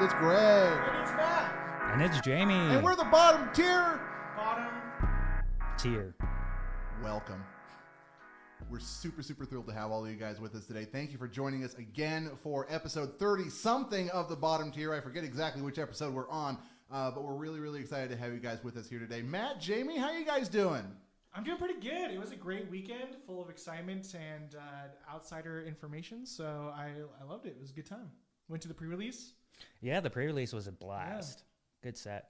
It's Greg. And it's Matt. And it's Jamie. And we're the bottom tier. Bottom tier. Welcome. We're super thrilled to have all of you guys with us today. Thank you for joining us again for episode 30-something of the bottom tier. I forget exactly which episode we're on, but we're really excited to have you guys with us here today. Matt, Jamie, how you guys doing? I'm doing pretty good. It was a great weekend, full of excitement and outsider information. So I loved it. It was a good time. Went to the pre-release. Yeah, the pre-release was a blast. Yeah. Good set.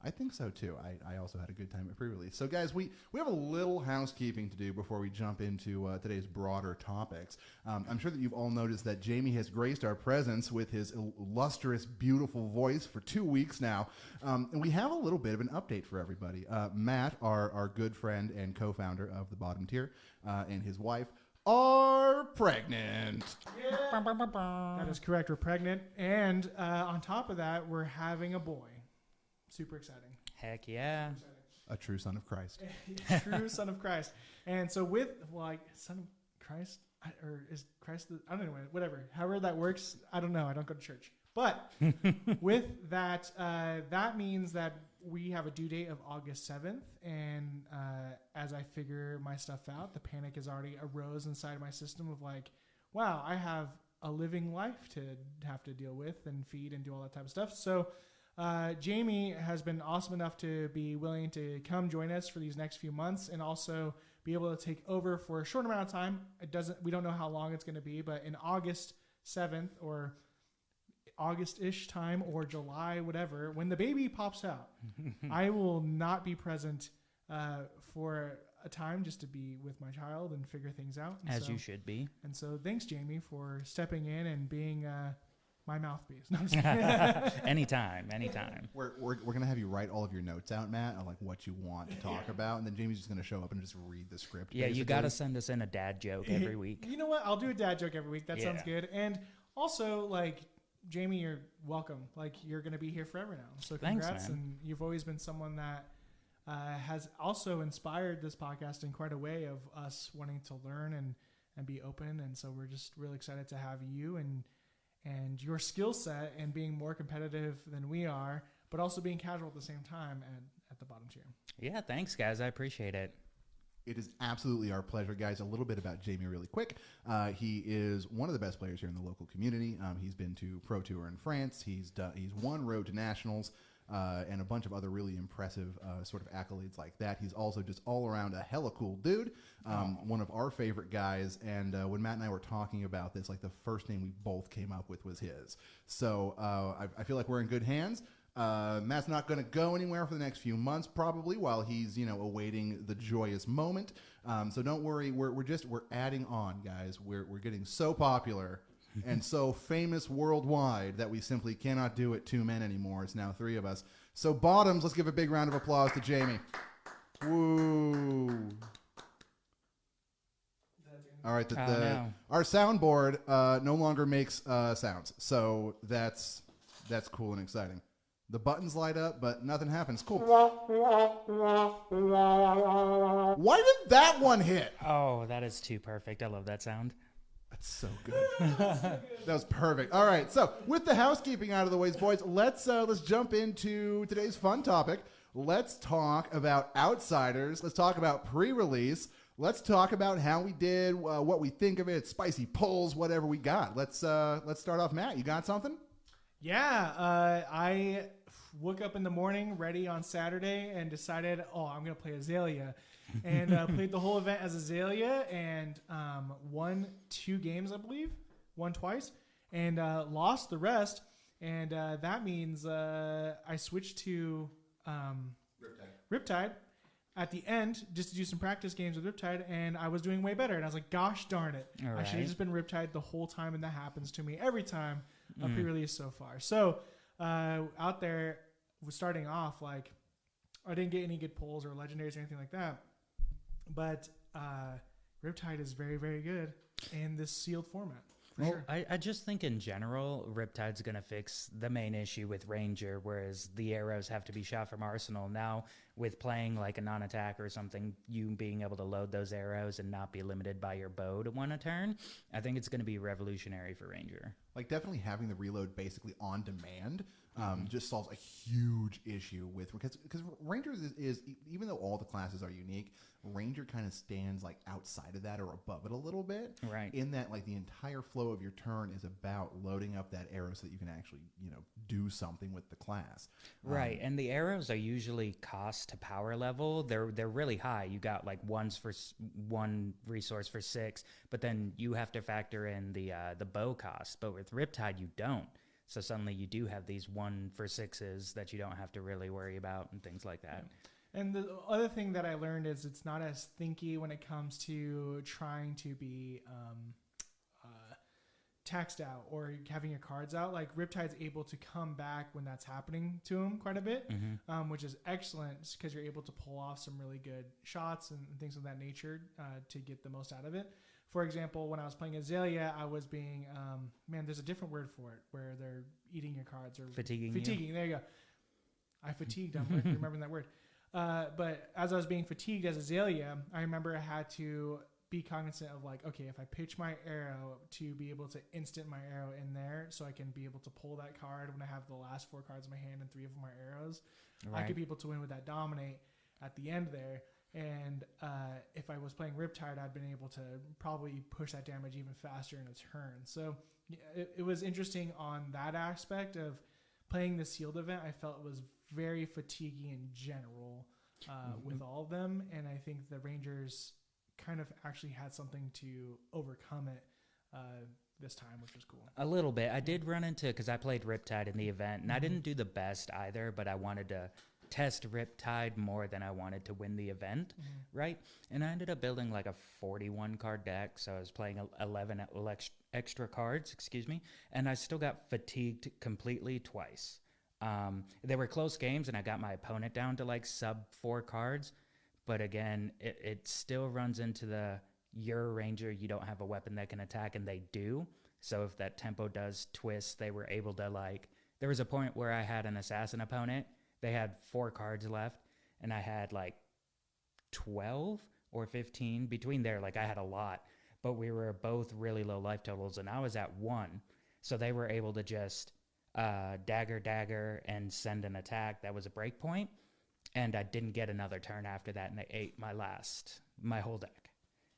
I think so too. I also had a good time at pre-release. So guys, we have a little housekeeping to do before we jump into today's broader topics. I'm sure that you've all noticed that Jamie has graced our presence with his illustrious, beautiful voice for 2 weeks now. And we have a little bit of an update for everybody. Matt, our good friend and co-founder of the bottom tier, and his wife are pregnant. Yeah. That is correct. We're pregnant. And on top of that, we're having a boy. Super exciting. Heck yeah. A true son of Christ. True son of Christ. And so with, son of Christ, or is Christ, I don't know, whatever. However that works, I don't know. I don't go to church. But with that, that means that we have a due date of August 7th. And as I figure my stuff out, the panic has already arose inside my system of wow, I have a living life to have to deal with and feed and do all that type of stuff. So Jamie has been awesome enough to be willing to come join us for these next few months and also be able to take over for a short amount of time. We don't know how long it's going to be, but in August 7th or August-ish time or July, whatever, when the baby pops out, I will not be present for a time just to be with my child and figure things out. As you should be. And so thanks, Jamie, for stepping in and being my mouthpiece. No, I'm just kidding. Anytime. We're gonna have you write all of your notes out, Matt, on what you want to talk about, and then Jamie's just gonna show up and just read the script. Yeah, basically. You gotta send us in a dad joke every week. You know what? I'll do a dad joke every week. That sounds good. And also, Jamie, you're welcome. You're gonna be here forever now. So congrats, Thanks, man. and you've always been someone that has also inspired this podcast in quite a way of us wanting to learn and be open. And so we're just really excited to have you and your skill set and being more competitive than we are, but also being casual at the same time at the bottom tier. Yeah, thanks, guys. I appreciate it. It is absolutely our pleasure, guys. A little bit about Jamie really quick. He is one of the best players here in the local community. He's been to Pro Tour in France. He's won Road to Nationals and a bunch of other really impressive sort of accolades like that. He's also just all around a hella cool dude. One of our favorite guys. And when Matt and I were talking about this, the first name we both came up with was his. So I feel like we're in good hands. Matt's not going to go anywhere for the next few months, probably, while he's awaiting the joyous moment. So don't worry, we're adding on, guys. We're getting so popular and so famous worldwide that we simply cannot do it 2 men anymore. It's now 3 of us. So bottoms, let's give a big round of applause to Jamie. Woo! All right, our soundboard no longer makes sounds, so that's cool and exciting. The buttons light up, but nothing happens. Cool. Why did that one hit? Oh, that is too perfect. I love that sound. That's so good. That was perfect. All right, so with the housekeeping out of the way, boys, let's jump into today's fun topic. Let's talk about outsiders. Let's talk about pre-release. Let's talk about how we did, what we think of it, spicy pulls, whatever we got. Let's start off. Matt, you got something? Yeah, I woke up in the morning ready on Saturday and decided, I'm going to play Azalea. And played the whole event as Azalea and won 2 games, I believe. Won twice. And lost the rest. And that means I switched to Riptide at the end just to do some practice games with Riptide. And I was doing way better. And I was like, gosh darn it. All I right. should have just been Riptide the whole time. And that happens to me every time a pre-release so far. So out there, starting off, I didn't get any good pulls or legendaries or anything like that. But Riptide is very, very good in this sealed format. For sure. I just think in general, Riptide's going to fix the main issue with Ranger, whereas the arrows have to be shot from Arsenal. Now, with playing a non-attack or something, you being able to load those arrows and not be limited by your bow to 1 a turn, I think it's going to be revolutionary for Ranger. Like definitely having the reload basically on demand just solves a huge issue with because Rangers is even though all the classes are unique, Ranger kind of stands like outside of that or above it a little bit. Right. In that like the entire flow of your turn is about loading up that arrow so that you can actually do something with the class. Right, and the arrows are usually cost to power level. They're really high. You got like one resource for 6, but then you have to factor in the bow cost. But with Riptide, you don't. So suddenly you do have these 1 for 6s that you don't have to really worry about and things like that. And the other thing that I learned is it's not as thinky when it comes to trying to be taxed out or having your cards out. Like Riptide's able to come back when that's happening to him quite a bit, which is excellent because you're able to pull off some really good shots and things of that nature to get the most out of it. For example, when I was playing Azalea, I was being, there's a different word for it where they're eating your cards or Fatiguing. There you go. I fatigued. I'm remembering that word. But as I was being fatigued as Azalea, I remember I had to be cognizant of like, okay, if I pitch my arrow to be able to instant my arrow in there so I can be able to pull that card when I have the last 4 cards in my hand and 3 of them are arrows, I could be able to win with that dominate at the end there. And if I was playing Riptide, I'd been able to probably push that damage even faster in a turn. So it was interesting on that aspect of playing the sealed event. I felt it was very fatiguing in general with all of them. And I think the Rangers kind of actually had something to overcome it this time, which was cool. A little bit. I did run into, because I played Riptide in the event, and I didn't do the best either, but I wanted to test Riptide more than I wanted to win the event, right? And I ended up building like a 41 card deck, so I was playing 11 extra cards, and I still got fatigued completely twice. They were close games, and I got my opponent down to like sub 4 cards, but again, it still runs into you're a Ranger, you don't have a weapon that can attack, and they do. So if that tempo does twist, they were able to there was a point where I had an assassin opponent. They had 4 cards left, and I had like 12 or 15 between there. Like I had a lot, but we were both really low life totals, and I was at 1. So they were able to just dagger, and send an attack that was a break point, and I didn't get another turn after that, and they ate my whole deck.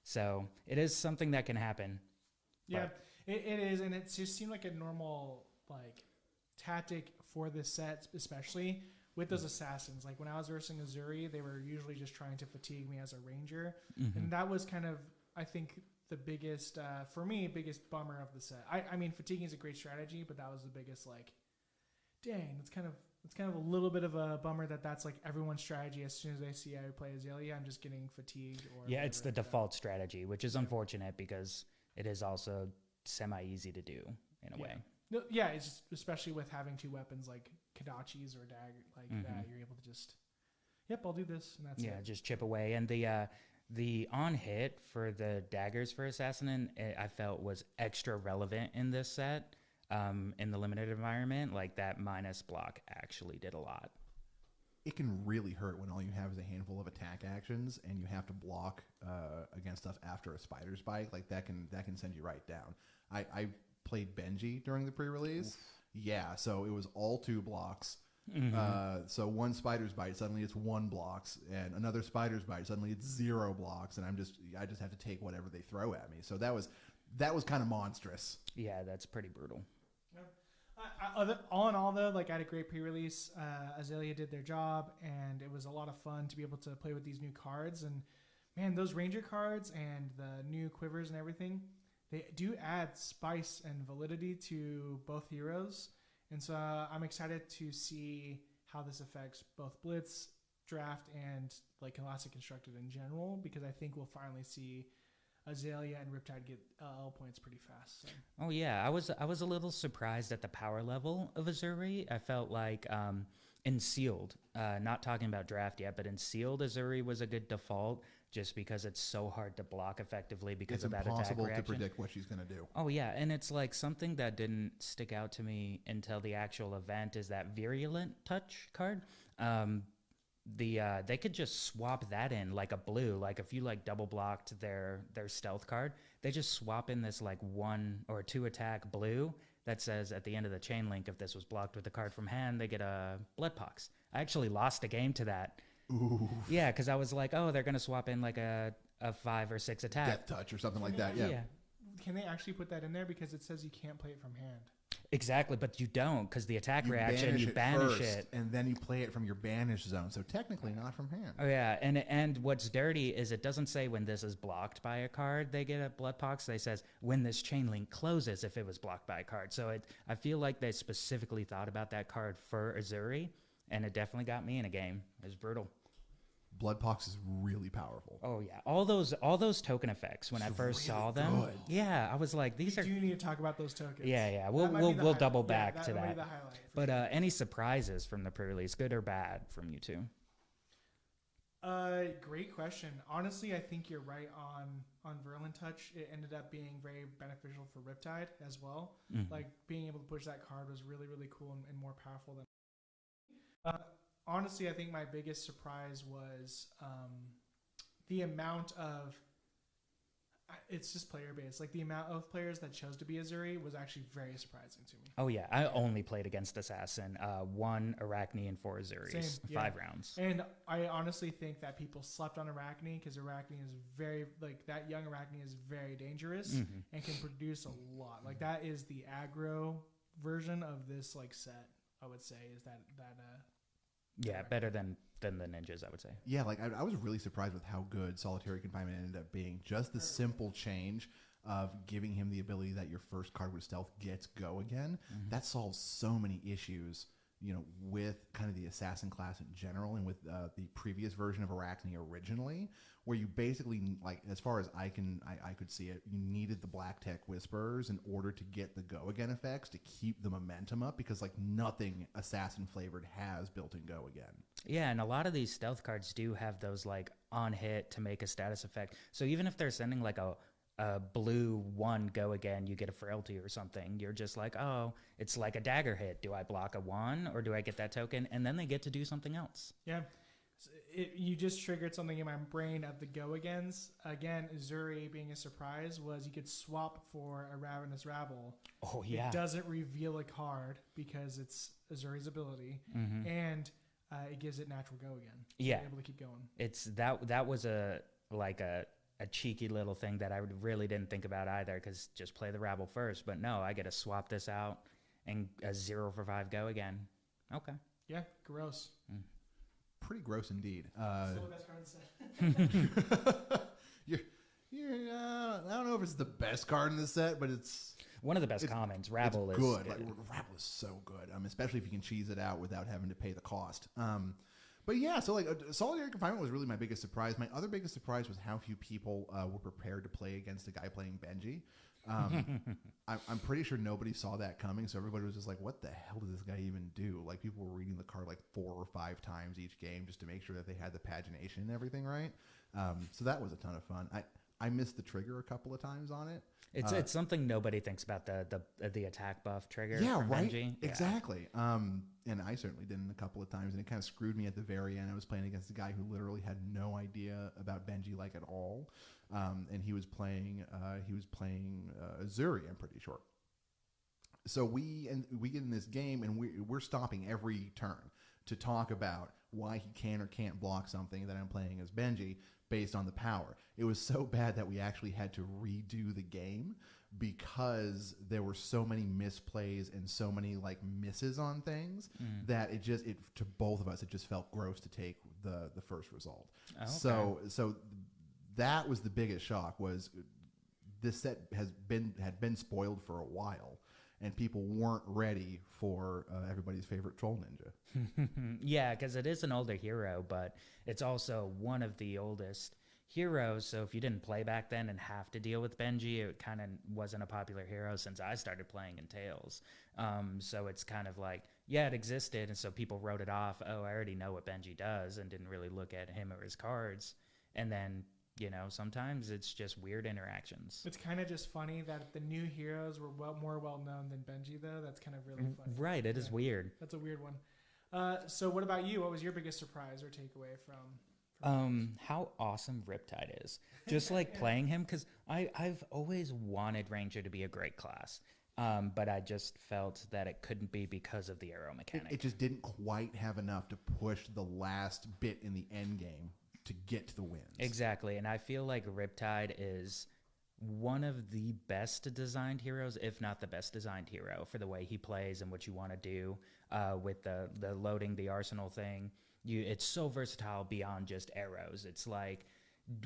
So it is something that can happen. Yeah, it is, and it just seemed like a normal tactic for this set, especially with those assassins. Like when I was versing Azuri, they were usually just trying to fatigue me as a Ranger, and that was kind of, I think, the biggest for me, biggest bummer of the set. I mean, fatiguing is a great strategy, but that was the biggest dang, it's kind of a little bit of a bummer that's like everyone's strategy. As soon as they see I play Azalea, I'm just getting fatigued. Or yeah, it's the default strategy, which is unfortunate because it is also semi-easy to do in a way. No, yeah, it's just, especially with having 2 weapons like Kadachis or dagger that, you're able to just, I'll do this, and that's it. Yeah, just chip away. And the on hit for the daggers for Assassin, I felt was extra relevant in this set. In the limited environment, like that minus block actually did a lot. It can really hurt when all you have is a handful of attack actions and you have to block against stuff after a spider's bite. Like that can send you right down. I played Benji during the pre-release. Oof. Yeah, so it was all 2 blocks. So 1 spider's bite, suddenly it's 1 blocks, and another spider's bite, suddenly it's 0 blocks, and I just have to take whatever they throw at me. So that was kind of monstrous. Yeah, that's pretty brutal. All in all, though, I had a great pre-release. Azalea did their job, and it was a lot of fun to be able to play with these new cards. And man, those Ranger cards and the new quivers and everything, they do add spice and validity to both heroes. And so I'm excited to see how this affects both Blitz, Draft, and Classic Constructed in general, because I think we'll finally see Azalea and Riptide get L points pretty fast. So. Oh yeah, I was a little surprised at the power level of Azuri. I felt like in Sealed, not talking about Draft yet, but in Sealed, Azuri was a good default just because it's so hard to block effectively because of that attack reaction. It's impossible to predict what she's going to do. Oh yeah, and it's something that didn't stick out to me until the actual event is that Virulent Touch card. They could just swap that in like a blue. Like if you double blocked their stealth card, they just swap in this 1 or 2 attack blue that says at the end of the chain link, if this was blocked with a card from hand, they get a blood pox. I actually lost a game to that. Ooh. Yeah, because I was like, oh, they're going to swap in like a 5 or 6 attack. Death touch or something like that. Yeah. Can they actually put that in there? Because it says you can't play it from hand. Exactly, but you don't, because the attack reaction, banish you it banish first, it. and then you play it from your banish zone. So technically not from hand. Oh, yeah, and what's dirty is it doesn't say when this is blocked by a card, they get a blood pox. They says when this chain link closes if it was blocked by a card. So I feel like they specifically thought about that card for Azuri, and it definitely got me in a game. It was brutal. Bloodpox is really powerful. Oh yeah, all those token effects when I first saw them. good. Yeah, I was like, these are. Do you need to talk about those tokens? Yeah. We'll double back to that. But any surprises from the pre-release, good or bad, from you two? Great question. Honestly, I think you're right on Verlin Touch. It ended up being very beneficial for Riptide as well. Mm-hmm. Like being able to push that card was really, really cool and more powerful than. Honestly, I think my biggest surprise was the amount of. It's just player based. Like the amount of players that chose to be Azuri was actually very surprising to me. Oh yeah, I only played against Assassin, 1 Arachne and 4 Azuris, Same, yeah. 5 rounds. And I honestly think that people slept on Arachne because Arachne is very that young Arachne is very dangerous and can produce a lot. Like that is the aggro version of this set. I would say is that. Yeah, better than the ninjas, I would say. Yeah, like I was really surprised with how good Solitary Confinement ended up being. Just the simple change of giving him the ability that your first card with stealth gets go again. That solves so many issues, with kind of the assassin class in general, and with the previous version of Arachne originally, where you basically, like, as far as I could see it, you needed the Black Tech Whisperers in order to get the go again effects to keep the momentum up, because nothing assassin flavored has built in go again. Yeah, and a lot of these stealth cards do have those on hit to make a status effect. So even if they're sending a blue 1 go again, you get a frailty or something, you're just like, oh, it's like a dagger hit. Do I block a 1 or do I get that token? And then they get to do something else. Yeah. You just triggered something in my brain of the go agains. Again, Azuri being a surprise was you could swap for a Ravenous Rabble. Oh, yeah. It doesn't reveal a card because it's Azuri's ability. And it gives it natural go again. So yeah. You're able to keep going. It's that was a cheeky little thing that I really didn't think about either, because just play the Rabble first. But no, I get to swap this out and a 0 for 5 go again. Okay. Yeah, gross. Pretty gross indeed. Still the best card in the set. I don't know if it's the best card in the set, but it's one of the best commons. Rabble is good. Rabble is so good, especially if you can cheese it out without having to pay the cost. But yeah, so Solitary Confinement was really my biggest surprise. My other biggest surprise was how few people were prepared to play against a guy playing Benji. I'm pretty sure nobody saw that coming, so everybody was just like, what the hell does this guy even do? Like, people were reading the card 4 or 5 times each game just to make sure that they had the pagination and everything right. So that was a ton of fun. I missed the trigger a couple of times on it. It's something nobody thinks about, the attack buff trigger. Yeah, from right. Benji. Exactly. And I certainly didn't a couple of times, and it kind of screwed me at the very end. I was playing against a guy who literally had no idea about Benji at all, and he was playing Azuri, I'm pretty sure. So we get in this game, and we're stopping every turn to talk about why he can or can't block something that I'm playing as Benji based on the power. It was so bad that we actually had to redo the game because there were so many misplays and so many misses on things that it to both of us, it just felt gross to take the first result. Oh, okay. So that was the biggest shock, was this set had been spoiled for a while, and people weren't ready for everybody's favorite troll ninja. Yeah, because it is an older hero, but it's also one of the oldest heroes. So if you didn't play back then and have to deal with Benji, it kind of wasn't a popular hero since I started playing in Tales. So it's kind of it existed, and so people wrote it off. Oh, I already know what Benji does, and didn't really look at him or his cards. And then sometimes it's just weird interactions. It's kind of just funny that the new heroes were more well known than Benji, though. That's kind of really funny. Right, it is weird. That's a weird one. So what about you? What was your biggest surprise or takeaway from how awesome Riptide is. Just playing him, because I've always wanted Ranger to be a great class. But I just felt that it couldn't be because of the arrow mechanic. It just didn't quite have enough to push the last bit in the end game to get to the wins. Exactly, and I feel like Riptide is one of the best designed heroes, if not the best designed hero, for the way he plays and what you want to do with the loading the arsenal thing. It's so versatile beyond just arrows. It's like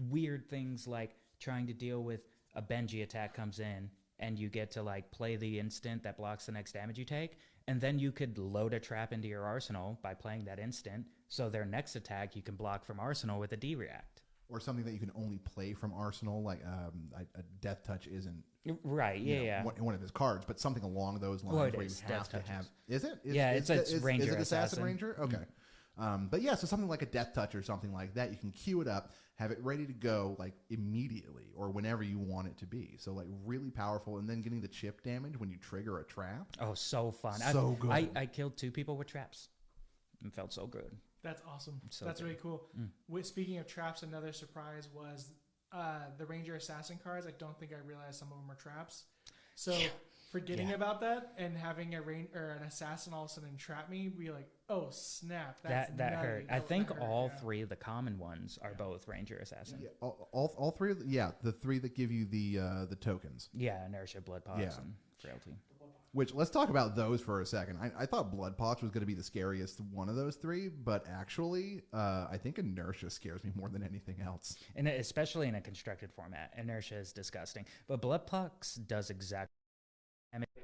weird things like trying to deal with a Benji attack comes in and you get to like play the instant that blocks the next damage you take, and then you could load a trap into your arsenal by playing that instant, so their next attack you can block from arsenal with a D-react. Or something that you can only play from arsenal, like a death touch isn't Right, yeah. one of his cards, but something along those lines Well, it where is, you have death to have. touches. Is it? It's Ranger Is it Assassin. Ranger? Okay. But yeah, so something like a death touch or something like that, you can queue it up, have it ready to go like immediately or whenever you want it to be. So like really powerful, and then getting the chip damage when you trigger a trap. Oh, so fun. So good. I killed 2 people with traps and felt so good. That's awesome. So That's good. really cool. Speaking of traps, another surprise was the Ranger Assassin cards. I don't think I realized some of them are traps. So forgetting about that and having an assassin all of a sudden trap me, be like, oh snap, That nutty. hurt. I That think hurt, all yeah. 3 of the common ones are both Ranger Assassin. Yeah, all three of the 3 that give you the tokens. Yeah, Inertia, Bloodpox, Yeah. and Frailty. Which, let's talk about those for a second. I thought Bloodpox was going to be the scariest one of those 3, but actually, I think Inertia scares me more than anything else. And especially in a constructed format. Inertia is disgusting. But Bloodpox does exactly,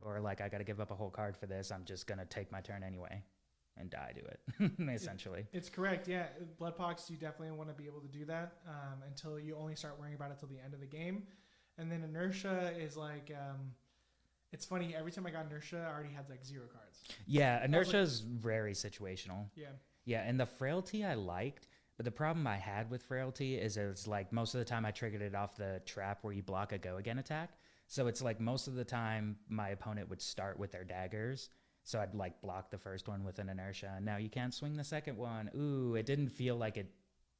or like, I got to give up a whole card for this. I'm just going to take my turn anyway and die to it, essentially. It's correct, yeah. Bloodpox, you definitely want to be able to do that until you only start worrying about it till the end of the game. And then Inertia is like... it's funny, every time I got Inertia, I already had like 0 cards. Yeah, Inertia is very situational. Yeah. Yeah, and the Frailty I liked, but the problem I had with Frailty is it's like most of the time I triggered it off the trap where you block a go again attack. So it's like most of the time my opponent would start with their daggers. So I'd like block the first one with an Inertia. And now you can't swing the second one. Ooh, it didn't feel like it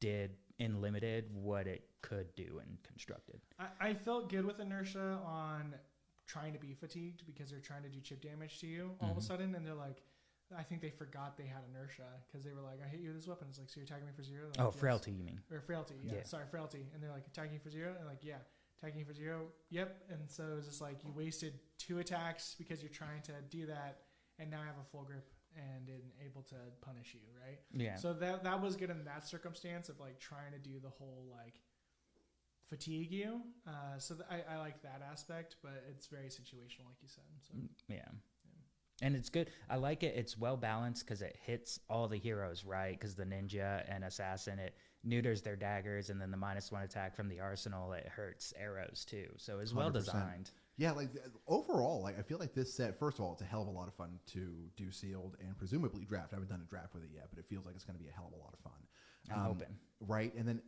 did in Limited what it could do in Constructed. I felt good with Inertia on trying to be fatigued because they're trying to do chip damage to you all of a sudden, and they're like, I think they forgot they had Inertia because they were like, I hit you with this weapon. It's like, so you're attacking me for 0? Like, Oh, yes. Frailty, you mean? Or Frailty, yeah. Sorry, Frailty. And they're like, attacking you for 0? And like, yeah, attacking you for 0. Yep. And so it was just like, you wasted 2 attacks because you're trying to do that, and now I have a full grip and able to punish you, right? Yeah. So that was good in that circumstance of like trying to do the whole like fatigue you. So I like that aspect, but it's very situational, like you said. So. Yeah. And it's good. I like it. It's well balanced because it hits all the heroes, right? Because the ninja and assassin, it neuters their daggers, and then the -1 attack from the arsenal, it hurts arrows too. So it's well 100%. designed. Yeah, like overall, like I feel like this set, first of all, it's a hell of a lot of fun to do sealed and presumably draft. I haven't done a draft with it yet, but it feels like it's going to be a hell of a lot of fun. I'm hoping. Right, and then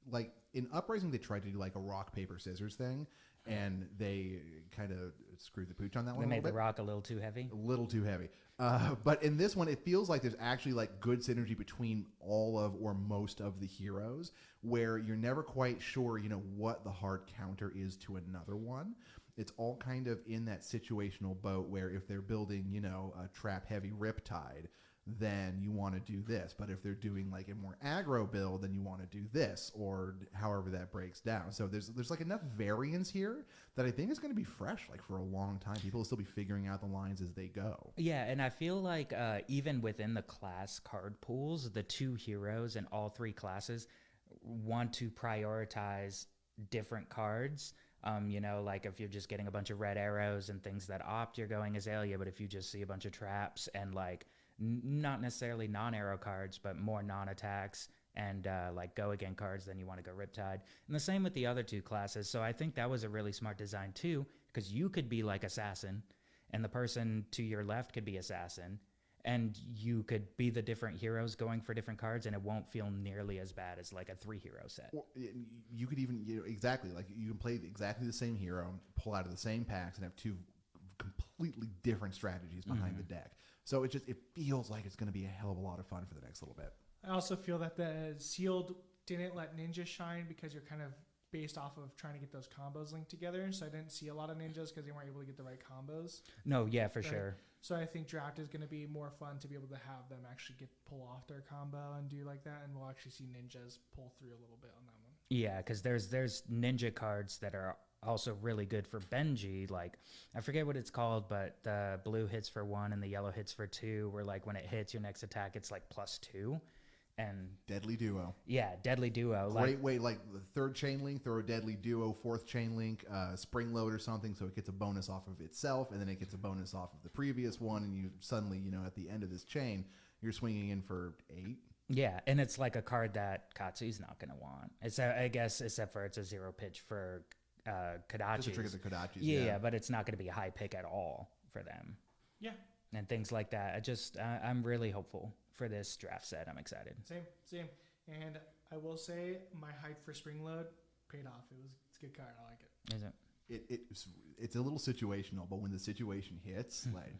like in Uprising, they tried to do like a rock paper scissors thing, and they kind of screwed the pooch on that one. They a made little the bit. rock a little too heavy. A little too heavy. But in this one, it feels like there's actually like good synergy between all of or most of the heroes, where you're never quite sure, what the hard counter is to another one. It's all kind of in that situational boat where if they're building, a trap heavy Riptide, then you want to do this. But if they're doing like a more aggro build, then you want to do this, or however that breaks down. So there's like enough variance here that I think is going to be fresh like for a long time. People will still be figuring out the lines as they go. Yeah, and I feel like even within the class card pools, the 2 heroes in all 3 classes want to prioritize different cards. Like if you're just getting a bunch of red arrows and things that opt, you're going Azalea. But if you just see a bunch of traps and like not necessarily non-arrow cards, but more non-attacks and like go again cards, then you want to go Riptide. And the same with the other 2 classes. So I think that was a really smart design too, because you could be like Assassin and the person to your left could be Assassin, and you could be the different heroes going for different cards, and it won't feel nearly as bad as like a 3-hero set. Well, you could even, exactly, like you can play exactly the same hero, pull out of the same packs, and have 2 completely different strategies behind the deck. So it feels like it's going to be a hell of a lot of fun for the next little bit. I also feel that the sealed didn't let ninja shine because you're kind of based off of trying to get those combos linked together. So I didn't see a lot of ninjas because they weren't able to get the right combos. No, yeah, for Right. sure. So I think draft is going to be more fun to be able to have them actually pull off their combo and do like that, and we'll actually see ninjas pull through a little bit on that one. Yeah, because there's ninja cards that are also really good for Benji. Like, I forget what it's called, but the blue hits for 1 and the yellow hits for 2, where like when it hits your next attack, it's like +2. And Deadly Duo. yeah, Deadly Duo. Great way, like the third chain link, throw a Deadly Duo, fourth chain link, spring load or something, so it gets a bonus off of itself, and then it gets a bonus off of the previous one, and you suddenly, at the end of this chain, you're swinging in for 8. Yeah, and it's like a card that Katsu's not going to want. It's I guess, except for it's a 0 pitch for Kodachis. Just to trigger the Kodachis. Yeah, but it's not going to be a high pick at all for them. Yeah. And things like that. I'm really hopeful for this draft set. I'm excited. Same. And I will say my hype for spring load paid off. It's a good card. I like it. Is it? It's a little situational, but when the situation hits, like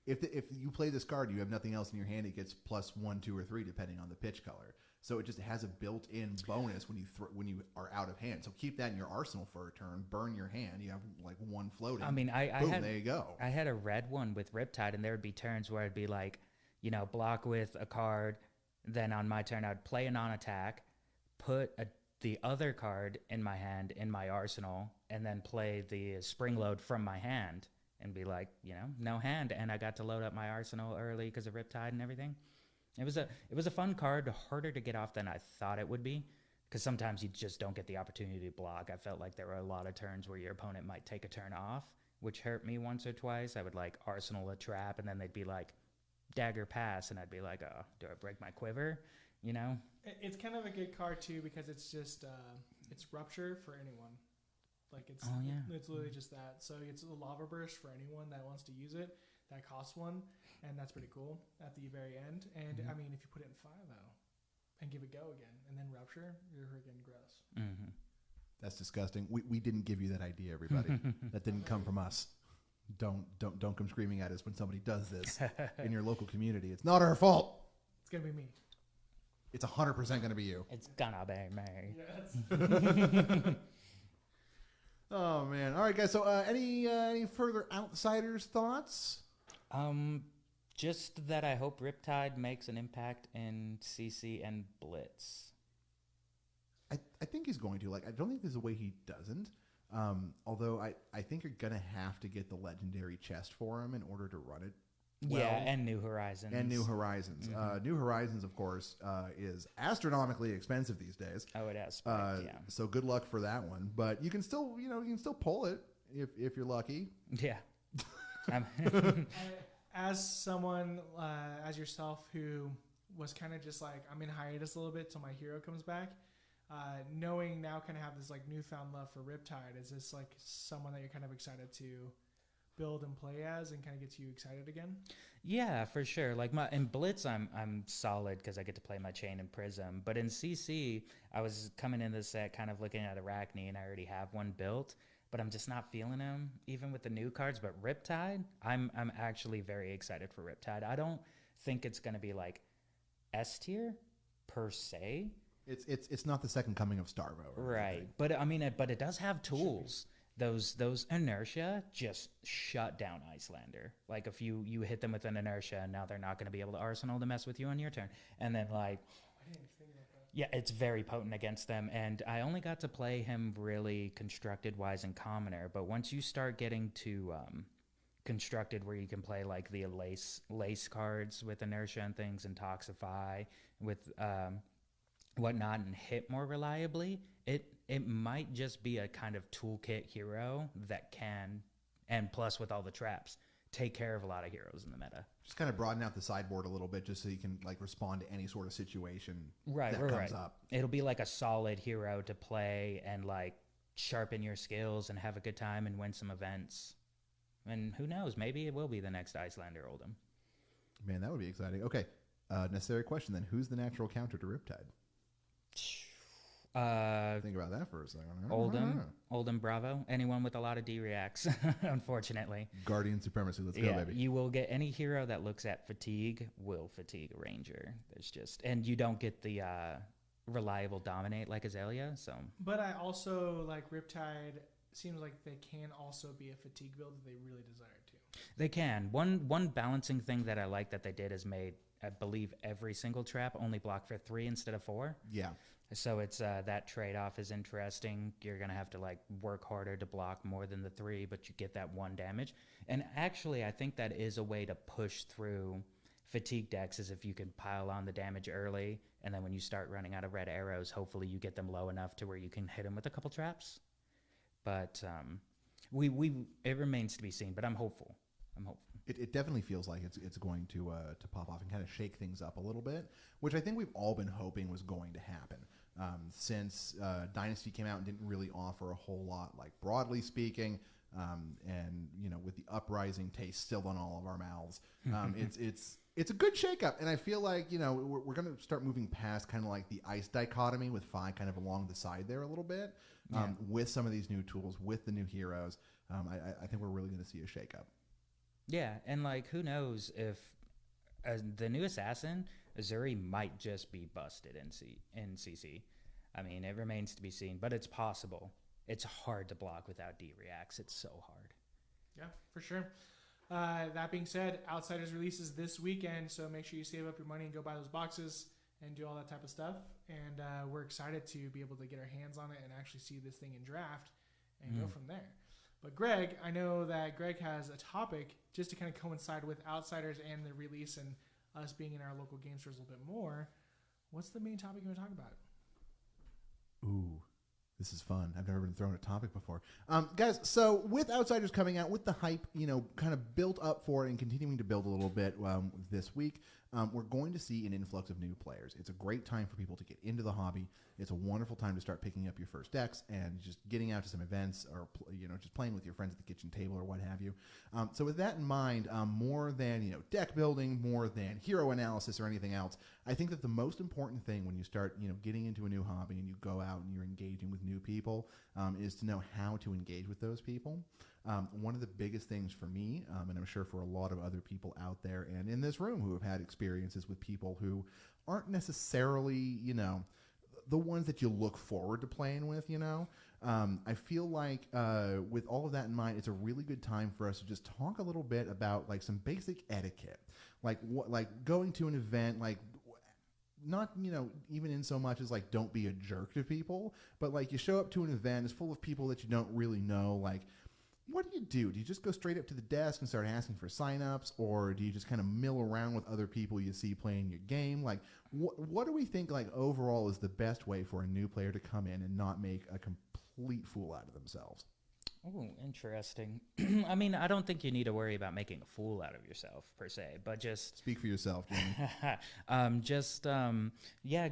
if you play this card, you have nothing else in your hand, it gets +1, 2, or 3 depending on the pitch color. So it just has a built-in bonus when you are out of hand. So keep that in your arsenal for a turn. Burn your hand. You have like 1 floating. I mean, there you go. I had a red one with Riptide, and there would be turns where I'd be like, block with a card. Then on my turn, I'd play a non-attack, put the other card in my hand in my arsenal, and then play the spring load from my hand and be like, no hand. And I got to load up my arsenal early because of Riptide and everything. It was a fun card, harder to get off than I thought it would be, because sometimes you just don't get the opportunity to block. I felt like there were a lot of turns where your opponent might take a turn off, which hurt me once or twice. I would like arsenal a trap, and then they'd be like, dagger pass, and I'd be like, oh, do I break my quiver? It's kind of a good card too because it's just it's rupture for anyone. Like it's literally just that. So it's a lava burst for anyone that wants to use it. That costs 1, and that's pretty cool at the very end. And I mean, if you put it in 5 though, and give it go again, and then rupture, you're freaking gross. Mm-hmm. That's disgusting. We didn't give you that idea, everybody. That didn't come from us. Don't come screaming at us when somebody does this in your local community. It's not our fault. It's gonna be me. It's 100% going to be you. It's gonna be me. Yes. Oh man! All right, guys. So, any further outsiders' thoughts? Just that I hope Riptide makes an impact in CC and Blitz. I think he's going to. Like, I don't think there's a way he doesn't. Although I think you're gonna have to get the legendary chest for him in order to run it. Well, Yeah, and New Horizons. New Horizons. New Horizons, of course, is astronomically expensive these days. Oh, it has. Yeah. So good luck for that one. But you can still, pull it if you're lucky. Yeah. As someone, as yourself, who was kind of just like, I'm in hiatus a little bit till my hero comes back, knowing now kind of have this like newfound love for Riptide, is this like someone that you're kind of excited to build and play as and kind of gets you excited again? Yeah, for sure. Like in Blitz, I'm solid because I get to play my Chain and Prism. But in CC, I was coming in this set kind of looking at Arachne, and I already have one built, but I'm just not feeling him, even with the new cards. But Riptide, I'm actually very excited for Riptide. I don't think it's going to be like S tier per se. It's not the second coming of Starvo, right? But I mean, but it does have tools. Those inertia just shut down Icelander. Like if you hit them with an inertia, and now they're not going to be able to arsenal to mess with you on your turn. And then like, I didn't think about that. yeah, it's very potent against them. And I only got to play him really constructed wise and commoner. But once you start getting to constructed, where you can play like the lace cards with inertia and things, and toxify with whatnot, and hit more reliably, it might just be a kind of toolkit hero that can, and plus with all the traps, take care of a lot of heroes in the meta. Just kind of broaden out the sideboard a little bit, just so you can like respond to any sort of situation that comes up. It'll be like a solid hero to play and like sharpen your skills and have a good time and win some events. And who knows, maybe it will be the next Icelander Oldham. Man, that would be exciting. Okay, necessary question then. Who's the natural counter to Riptide? Think about that for a second. Oldham Bravo. Anyone with a lot of D-reacts, unfortunately. Guardian Supremacy. Let's go, baby. You will get any hero that looks at fatigue will fatigue a Ranger. And you don't get the reliable dominate like Azalea. So, But I also like Riptide. Seems like they can also be a fatigue build if they really desire to. they can. One balancing thing that I like that they did is made, I believe, every single trap only block for 3 instead of 4. Yeah. So it's that trade-off is interesting. You're gonna have to like work harder to block more than the 3, but you get that 1 damage. And actually, I think that is a way to push through fatigue decks, is if you can pile on the damage early, and then when you start running out of red arrows, hopefully you get them low enough to where you can hit them with a couple traps. But it remains to be seen. But I'm hopeful. It definitely feels like it's going to pop off and kind of shake things up a little bit, which I think we've all been hoping was going to happen. Since Dynasty came out and didn't really offer a whole lot, like broadly speaking, and with the Uprising taste still on all of our mouths, it's a good shakeup, and I feel like we're going to start moving past kind of like the ice dichotomy with Fi kind of along the side there a little bit, with some of these new tools, with the new heroes. I think we're really going to see a shakeup. Yeah, and like who knows if the new assassin Azuri might just be busted in CC. I mean, it remains to be seen, but it's possible. It's hard to block without D-reacts. It's so hard. Yeah, for sure. That being said, Outsiders releases this weekend, so make sure you save up your money and go buy those boxes and do all that type of stuff. And we're excited to be able to get our hands on it and actually see this thing in draft and go from there. But Greg, I know that Greg has a topic just to kind of coincide with Outsiders and the release and us being in our local game stores a little bit more. What's the main topic you want to talk about? Ooh, this is fun. I've never been thrown a topic before. Guys, so with Outsiders coming out, with the hype, kind of built up for it and continuing to build a little bit this week, we're going to see an influx of new players. It's a great time for people to get into the hobby. It's a wonderful time to start picking up your first decks and just getting out to some events or just playing with your friends at the kitchen table or what have you. So with that in mind, more than deck building, more than hero analysis or anything else, I think that the most important thing when you start getting into a new hobby and you go out and you're engaging with new people is to know how to engage with those people. One of the biggest things for me, and I'm sure for a lot of other people out there and in this room who have had experiences with people who aren't necessarily, the ones that you look forward to playing with, I feel like with all of that in mind, it's a really good time for us to just talk a little bit about like some basic etiquette, like going to an event, like not even in so much as like don't be a jerk to people, but like you show up to an event, it's full of people that you don't really know, like what do? Do you just go straight up to the desk and start asking for signups, or do you just kind of mill around with other people you see playing your game? Like, what do we think, like, overall is the best way for a new player to come in and not make a complete fool out of themselves? Oh, interesting. I mean, I don't think you need to worry about making a fool out of yourself per se, but just speak for yourself, Jamie.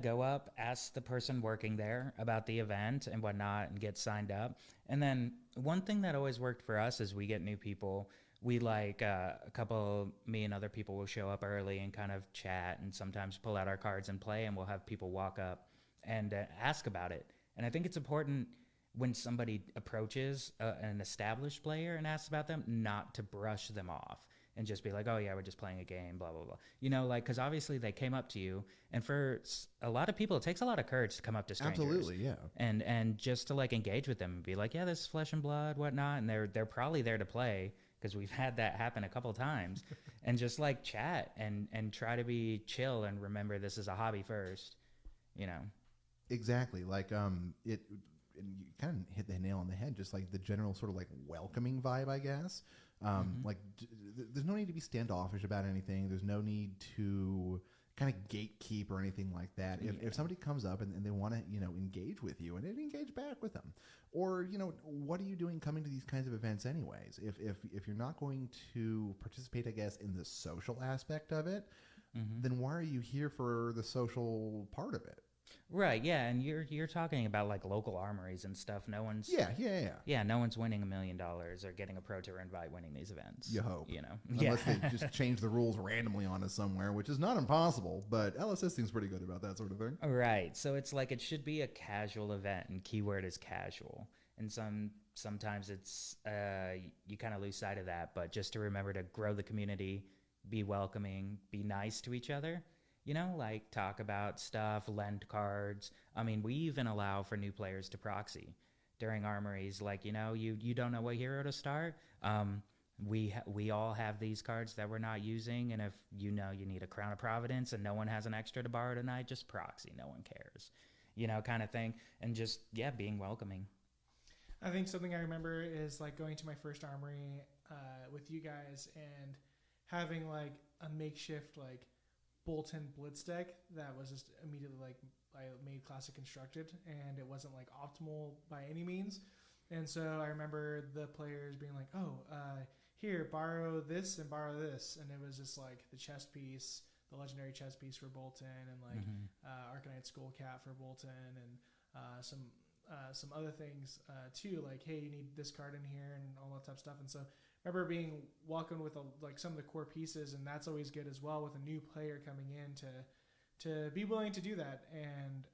Go up, ask the person working there about the event and whatnot, and get signed up. And then one thing that always worked for us is we get new people. We me and other people will show up early and kind of chat, and sometimes pull out our cards and play, and we'll have people walk up and ask about it. And I think it's important when somebody approaches an established player and asks about them, not to brush them off and just be like, oh yeah, we're just playing a game, blah, blah, blah. Because obviously they came up to you. And for a lot of people, it takes a lot of courage to come up to strangers. Absolutely, yeah. And just to like engage with them and be like, yeah, this is flesh and blood, whatnot. And they're probably there to play, because we've had that happen a couple times. And just like chat and try to be chill and remember this is a hobby first, Exactly. Like and you kind of hit the nail on the head, just like the general sort of like welcoming vibe, I guess. There's no need to be standoffish about anything. There's no need to kind of gatekeep or anything like that. If somebody comes up and they want to, engage with you, and then engage back with them. Or, what are you doing coming to these kinds of events anyways? If you're not going to participate, I guess, in the social aspect of it, then why are you here for the social part of it? Right, yeah, and you're talking about like local armories and stuff. No one's no one's winning $1 million or getting a pro tour invite winning these events. You hope, unless they just change the rules randomly on us somewhere, which is not impossible. But LSS seems pretty good about that sort of thing. Right, so it's like it should be a casual event, and keyword is casual. And sometimes it's you kind of lose sight of that, but just to remember to grow the community, be welcoming, be nice to each other. like talk about stuff, lend cards. I mean, we even allow for new players to proxy during armories. Like, you don't know what hero to start. We all have these cards that we're not using, and if you need a Crown of Providence and no one has an extra to borrow tonight, just proxy. No one cares, kind of thing. And just being welcoming. I think something I remember is like going to my first armory with you guys and having like a makeshift like Bolton Blitz deck that was just immediately like I made Classic Constructed, and it wasn't like optimal by any means. And so I remember the players being like, "Oh, here, borrow this and borrow this," and it was just like the chess piece, the legendary chess piece for Bolton, and like Arcanite Skullcat for Bolton, and some other things too, like, hey, you need this card in here and all that type of stuff. And so I remember being welcomed with like some of the core pieces, and that's always good as well with a new player coming in to be willing to do that. And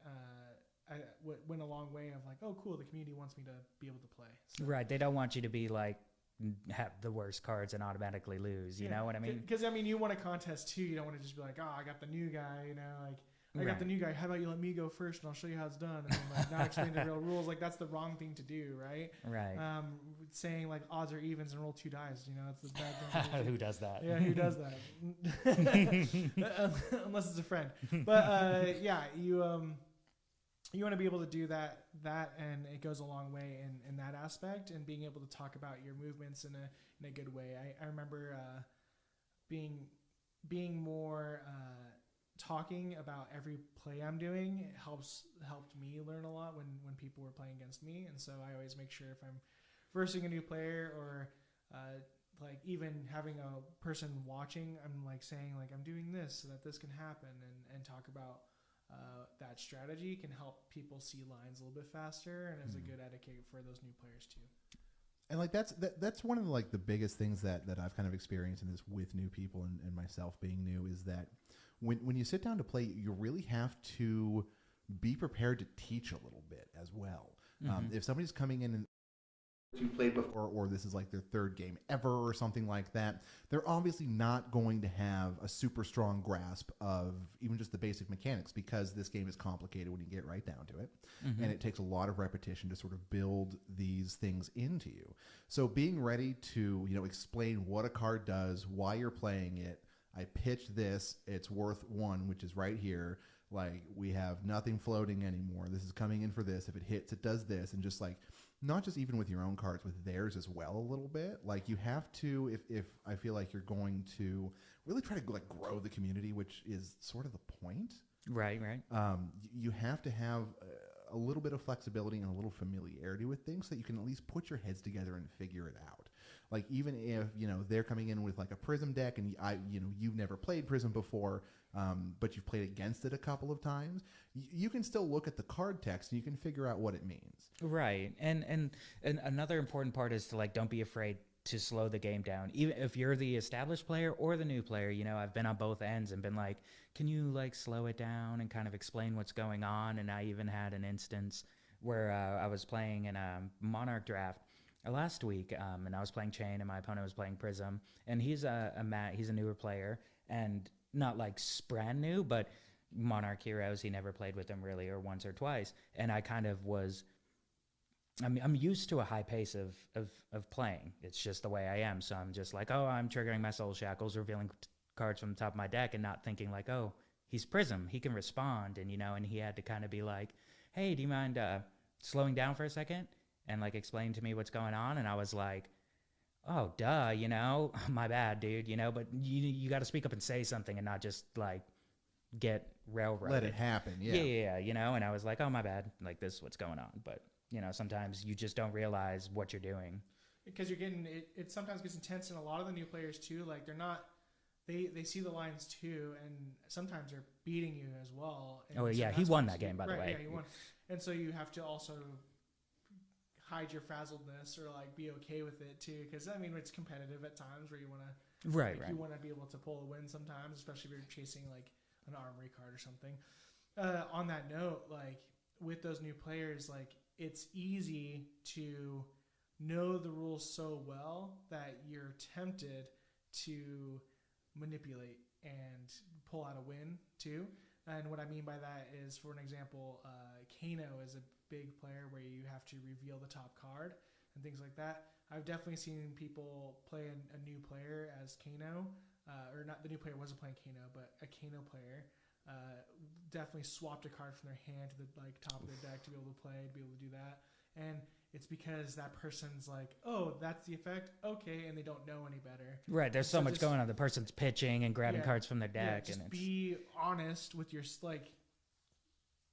I went a long way of like, oh, cool, the community wants me to be able to play. So, right, they don't want you to be like have the worst cards and automatically lose. You know what I mean? Because I mean, you want a contest too. You don't want to just be like, oh, I got the new guy. Like. I got the new guy. How about you let me go first, and I'll show you how it's done, and then like not explain the real rules. Like that's the wrong thing to do, right? Right. Saying like odds are evens and roll 2 dice. It's the bad thing. Who does that? Yeah, who does that? Unless it's a friend. But you want to be able to do that, and it goes a long way in that aspect, and being able to talk about your movements in a good way. I remember being more. Talking about every play I'm doing helped me learn a lot when people were playing against me. And so I always make sure if I'm versing a new player or like even having a person watching, I'm like saying like I'm doing this so that this can happen, and talk about that strategy can help people see lines a little bit faster, and is a good etiquette for those new players too. And like that's one of like the biggest things that I've kind of experienced in this with new people and myself being new is that when you sit down to play, you really have to be prepared to teach a little bit as well. If somebody's coming in and you've played before, or this is like their third game ever or something like that, they're obviously not going to have a super strong grasp of even just the basic mechanics, because this game is complicated when you get right down to it. And it takes a lot of repetition to sort of build these things into you. So being ready to, explain what a card does, why you're playing it. I pitched this, it's worth 1, which is right here. Like, we have nothing floating anymore. This is coming in for this. If it hits, it does this. And just like, not just even with your own cards, with theirs as well a little bit. Like, you have to, if I feel like you're going to really try to like grow the community, which is sort of the point. Right. You have to have a little bit of flexibility and a little familiarity with things so that you can at least put your heads together and figure it out. Like, even if, they're coming in with like a Prism deck and you've never played Prism before, but you've played against it a couple of times, you can still look at the card text and you can figure out what it means. Right. And another important part is to like, don't be afraid to slow the game down. Even if you're the established player or the new player, I've been on both ends and been like, can you like slow it down and kind of explain what's going on? And I even had an instance where I was playing in a Monarch draft last week, and I was playing Chain, and my opponent was playing Prism, and he's he's a newer player, and not like brand new, but Monarch Heroes, he never played with them really, or once or twice, and I kind of was, I'm used to a high pace of playing. It's just the way I am, so I'm just like, oh, I'm triggering my Soul Shackles, revealing cards from the top of my deck, and not thinking like, oh, he's Prism, he can respond, and and he had to kind of be like, hey, do you mind slowing down for a second? And like explain to me what's going on, and I was like, "Oh, duh, my bad, dude, But you got to speak up and say something, and not just like get railroaded. Let it happen, yeah. Yeah. And I was like, "Oh, my bad, like this is what's going on." But sometimes you just don't realize what you're doing because you're getting it. It sometimes gets intense, and a lot of the new players too. Like they're not. They see the lines too, and sometimes they're beating you as well. And oh yeah, he won that game, by the way. Yeah, he won, and so you have to also hide your frazzledness or like be okay with it too, because it's competitive at times where you want to you want to be able to pull a win sometimes, especially if you're chasing like an armory card or something. On that note, like with those new players, like it's easy to know the rules so well that you're tempted to manipulate and pull out a win too. And what I mean by that is, for an example, Kano is a big player where you have to reveal the top card and things like that. I've definitely seen people play a new player as Kano, or not, the new player wasn't playing Kano, but a Kano player definitely swapped a card from their hand to the top of their deck to be able to play, to be able to do that. And it's because that person's like, oh, that's the effect? Okay, and they don't know any better. Right, there's so much going on. The person's pitching and grabbing cards from their deck. Just be honest with your, like,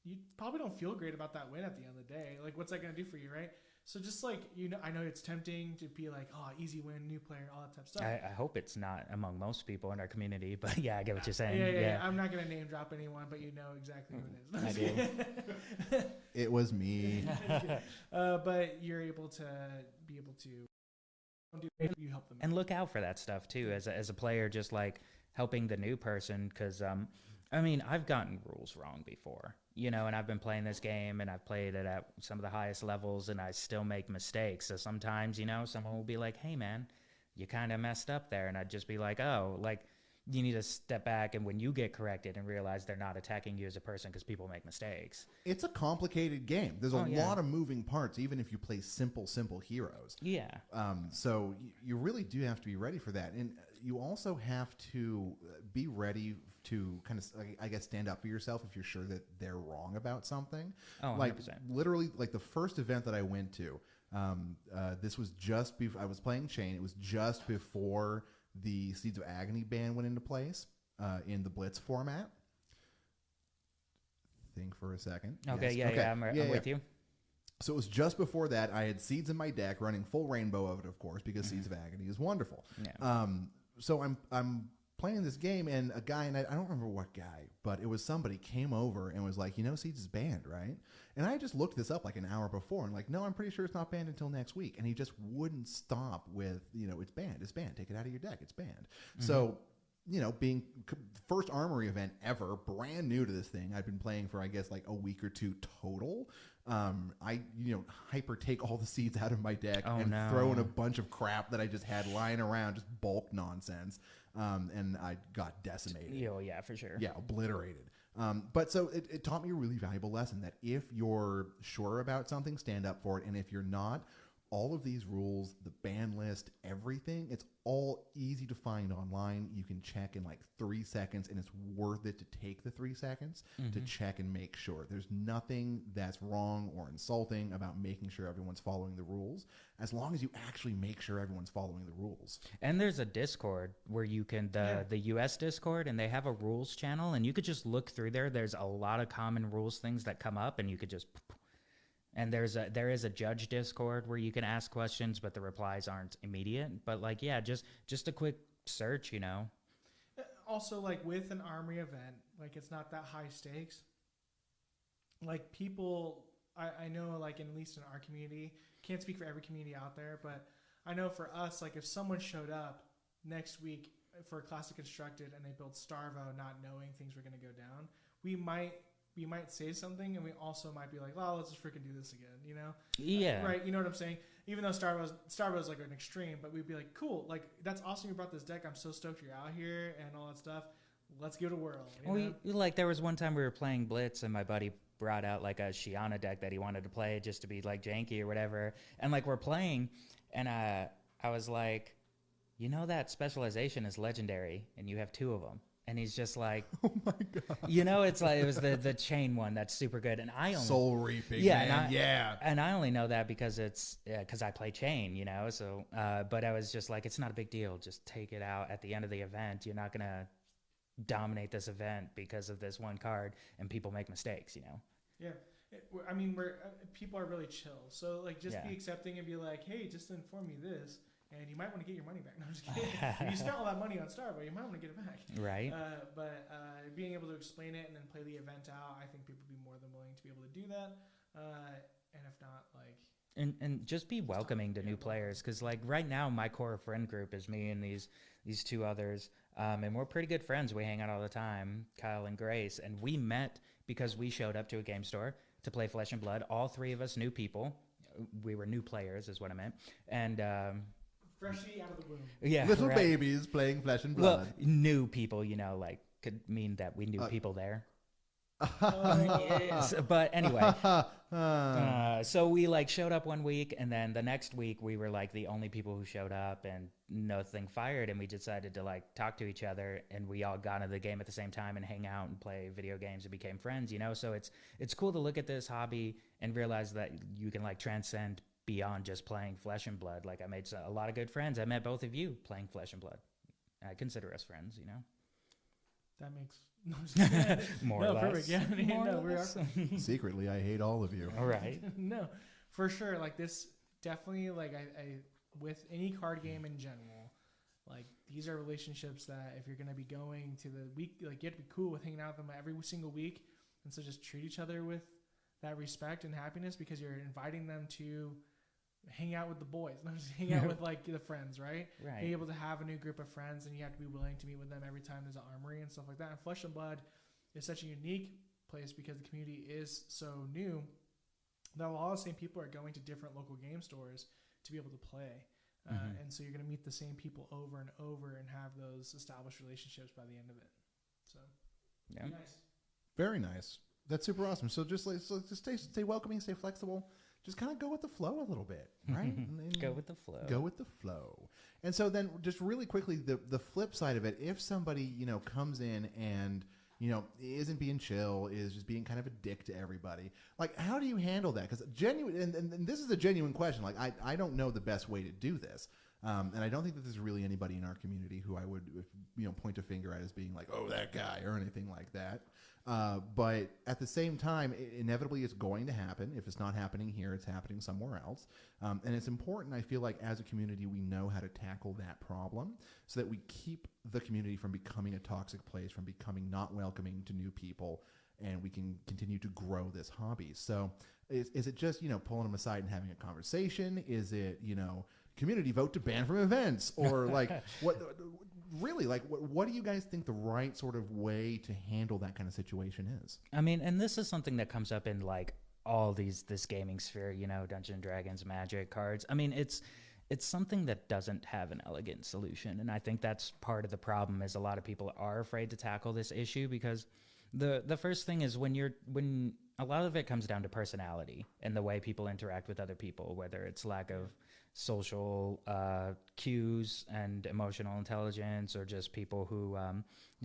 you probably don't feel great about that win at the end of the day. Like, what's that going to do for you, right? So just like, I know it's tempting to be like, oh, easy win, new player, all that type of stuff. I hope it's not among most people in our community, but yeah, I get what you're saying. Yeah. I'm not going to name drop anyone, but you know exactly who it is. I do. It was me. But you're able to you help them. And look out for that stuff too, as a player, just like helping the new person, because I mean, I've gotten rules wrong before, and I've been playing this game and I've played it at some of the highest levels and I still make mistakes. So sometimes, someone will be like, hey man, you kind of messed up there. And I'd just be like, oh, like, you need to step back, and when you get corrected and realize they're not attacking you as a person, because people make mistakes. It's a complicated game. There's a lot of moving parts, even if you play simple heroes. Yeah. So you really do have to be ready for that. And you also have to be ready to kind of, I guess, stand up for yourself if you're sure that they're wrong about something. Oh, 100%. Like, literally, like the first event that I went to, this was just before I was playing Chain. It was just before the Seeds of Agony ban went into place in the Blitz format. Think for a second. Okay, yes. I'm with you. So it was just before that. I had Seeds in my deck, running full rainbow of it, of course, because Seeds of Agony is wonderful. Yeah. So I'm playing this game, and a guy, and I don't remember what guy, but it was somebody, came over and was like, Seeds is banned, right? And I just looked this up like an hour before, and like, no, I'm pretty sure it's not banned until next week. And he just wouldn't stop with, it's banned, take it out of your deck, it's banned. Mm-hmm. So, being first Armory event ever, brand new to this thing, I've been playing for, I guess, like a week or two total. I hyper take all the seeds out of my deck throw in a bunch of crap that I just had lying around, just bulk nonsense. And I got decimated. Oh, yeah, for sure. Yeah, obliterated. But so it taught me a really valuable lesson that if you're sure about something, stand up for it. And if you're not, all of these rules, the ban list, everything, it's all easy to find online. You can check in like 3 seconds, and it's worth it to take the 3 seconds to check and make sure. There's nothing that's wrong or insulting about making sure everyone's following the rules, as long as you actually make sure everyone's following the rules. And there's a Discord where you can, the US Discord, and they have a rules channel, and you could just look through there. There's a lot of common rules things that come up, and you could just... And there is a judge Discord where you can ask questions, but the replies aren't immediate. But like, yeah, just a quick search, Also, like with an Armory event, like it's not that high stakes. Like people, I know, like at least in our community, can't speak for every community out there, but I know for us, like if someone showed up next week for a Classic Constructed and they built Starvo not knowing things were going to go down, we might say something, and we also might be like, "Oh, let's just freaking do this again," Yeah. Right. You know what I'm saying? Even though Starvo's like an extreme, but we'd be like, "Cool, like that's awesome. You brought this deck. I'm so stoked you're out here and all that stuff. Let's give it a whirl." Like there was one time we were playing Blitz, and my buddy brought out like a Shiana deck that he wanted to play just to be like janky or whatever, and like we're playing, and I was like, that specialization is legendary, and you have 2 of them. And he's just like, oh my God. It's like, it was the chain one that's super good. And I only... Soul Reaping, man. And I only know that because because I play chain, so, but I was just like, it's not a big deal. Just take it out at the end of the event. You're not going to dominate this event because of this one card, and people make mistakes, Yeah. I mean, people are really chill. So like, just be accepting and be like, hey, just inform me this. And you might want to get your money back. No, I'm just kidding. If you spent all that money on Starvo, you might want to get it back. Right. But being able to explain it and then play the event out, I think people would be more than willing to be able to do that. And if not, like... And just be welcoming to new players. Because like right now, my core friend group is me and these 2 others. And we're pretty good friends. We hang out all the time, Kyle and Grace. And we met because we showed up to a game store to play Flesh and Blood. All 3 of us new people. We were new players is what I meant. And... Freshly out of the womb. Yeah, Little right. babies playing flesh and Well, blood. new people, like could mean that we knew people there. Oh. Yes, but anyway. So we like showed up one week, and then the next week we were like the only people who showed up, and nothing fired, and we decided to like talk to each other, and we all got into the game at the same time and hang out and play video games and became friends. So it's cool to look at this hobby and realize that you can like transcend beyond just playing Flesh and Blood. Like I made a lot of good friends. I met both of you playing Flesh and Blood. I consider us friends. That makes More or less. Perfect. Yeah, More no, or we are. less. Secretly, I hate all of you. All right. No, for sure. Like this, definitely. Like I with any card game in general, like these are relationships that if you're gonna be going to the week, like you have to be cool with hanging out with them every single week, and so just treat each other with that respect and happiness because you're inviting them to hang out with the boys, not just hang out with like the friends, right? Right. Be able to have a new group of friends, and you have to be willing to meet with them every time there's an armory and stuff like that. And Flesh and Blood is such a unique place because the community is so new that a lot of the same people are going to different local game stores to be able to play. And so you're going to meet the same people over and over and have those established relationships by the end of it. So, Yeah. nice. Very nice. That's super awesome. So just stay welcoming, stay flexible. Just kind of go with the flow a little bit, right? And Go with the flow. Go with the flow. And so then just really quickly, the flip side of it, if somebody, comes in and, isn't being chill, is just being kind of a dick to everybody, like how do you handle that? Because genuine, and this is a genuine question. Like I don't know the best way to do this. And I don't think that there's really anybody in our community who I would, point a finger at as being like, oh, that guy or anything like that. But at the same time, inevitably it's going to happen. If it's not happening here, it's happening somewhere else. And it's important, I feel like, as a community, we know how to tackle that problem so that we keep the community from becoming a toxic place, from becoming not welcoming to new people, and we can continue to grow this hobby. So is it just, pulling them aside and having a conversation? Is it, community vote to ban from events? Or like what do you guys think the right sort of way to handle that kind of situation is? I mean, and this is something that comes up in like all this gaming sphere, Dungeons and Dragons, Magic, cards. I mean, it's something that doesn't have an elegant solution, and I think that's part of the problem. Is a lot of people are afraid to tackle this issue because the first thing is when a lot of it comes down to personality and the way people interact with other people, whether it's lack of social cues and emotional intelligence, or just people who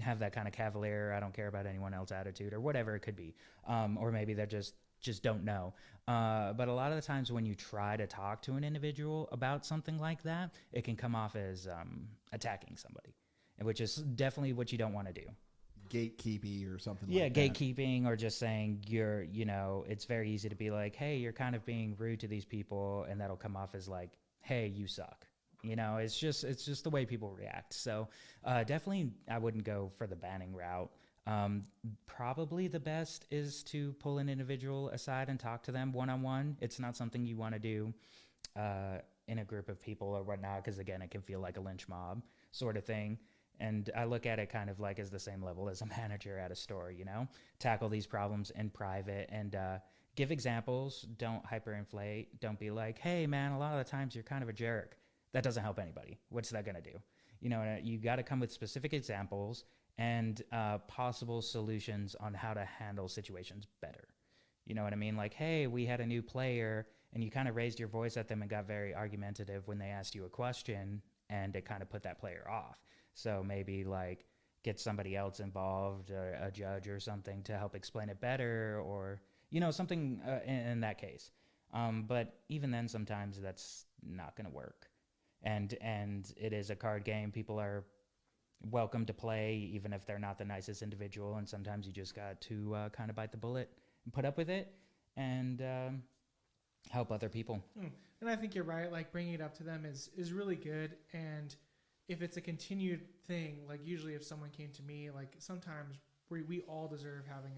have that kind of cavalier, I don't care about anyone else attitude, or whatever it could be, or maybe they're just don't know. But a lot of the times when you try to talk to an individual about something like that, it can come off as attacking somebody, which is definitely what you don't want to do. Gatekeepy or something like that. Yeah, gatekeeping, or just saying it's very easy to be like, hey, you're kind of being rude to these people, and that'll come off as like, hey, you suck. It's just the way people react. So definitely I wouldn't go for the banning route. Probably the best is to pull an individual aside and talk to them one-on-one. It's not something you want to do in a group of people or whatnot, because again, it can feel like a lynch mob sort of thing. And I look at it kind of like as the same level as a manager at a store, tackle these problems in private and give examples. Don't hyperinflate. Don't be like, hey, man, a lot of the times you're kind of a jerk. That doesn't help anybody. What's that going to do? You got to come with specific examples and possible solutions on how to handle situations better. You know what I mean? Like, hey, we had a new player and you kind of raised your voice at them and got very argumentative when they asked you a question, and it kind of put that player off. So maybe like get somebody else involved, a judge or something, to help explain it better, or, something in that case. But even then, sometimes that's not going to work. And it is a card game. People are welcome to play, even if they're not the nicest individual. And sometimes you just got to kind of bite the bullet and put up with it and help other people. And I think you're right. Like bringing it up to them is really good. And if it's a continued thing, like usually if someone came to me, like sometimes we all deserve having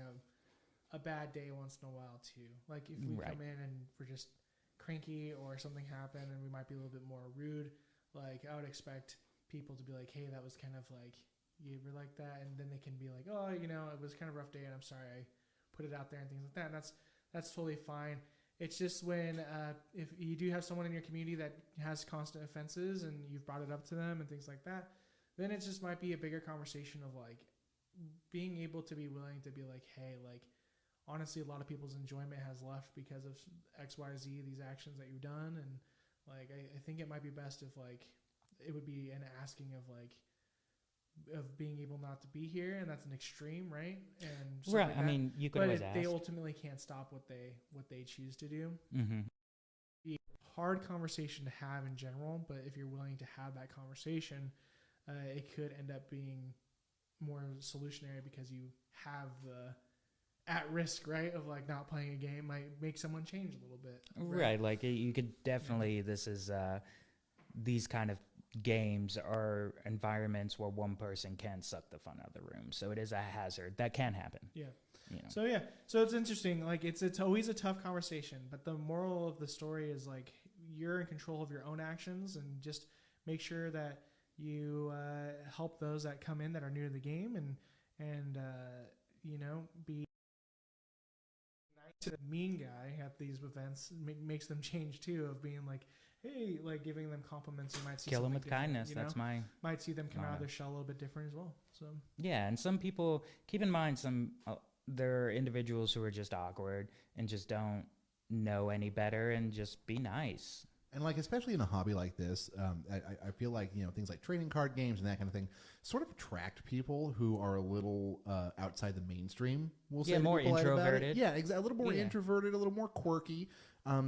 a bad day once in a while too. Like if we come in and we're just cranky or something happened and we might be a little bit more rude, like I would expect people to be like, hey, that was kind of like, you were like that. And then they can be like, oh, it was kind of a rough day and I'm sorry I put it out there and things like that. And that's totally fine. It's just when if you do have someone in your community that has constant offenses and you've brought it up to them and things like that, then it just might be a bigger conversation of like being able to be willing to be like, hey, like honestly, a lot of people's enjoyment has left because of X, Y, Z, these actions that you've done, and like I think it might be best if like it would be an asking of like of being able not to be here, and that's an extreme, right? And Right. like I mean, you could but always they ask. ultimately can't stop what they choose to do. Mm-hmm. Be a hard conversation to have in general, but if you're willing to have that conversation, it could end up being more solutionary because you have the at risk, right, of like not playing a game might make someone change a little bit. Right. Like you could definitely. This is these kind of games are environments where one person can suck the fun out of the room. So it is a hazard that can happen. Yeah. You know. So it's interesting. Like it's always a tough conversation, but the moral of the story is like you're in control of your own actions, and just make sure that you help those that come in that are new to the game, and you know, be nice to the mean guy at these events makes them change too, of being like, hey, like giving them compliments. You might see Kill them something with different, kindness. you That's know? my Might see them come out of motto. their shell a little bit different as well. So Yeah, and some people, keep in mind, there are individuals who are just awkward and just don't know any better, and just be nice. And like, especially in a hobby like this, I feel like, you know, things like trading card games and that kind of thing sort of attract people who are a little outside the mainstream. We'll say, Yeah, to more be polite about it. introverted. Yeah, exactly. A little more Yeah. introverted, a little more quirky.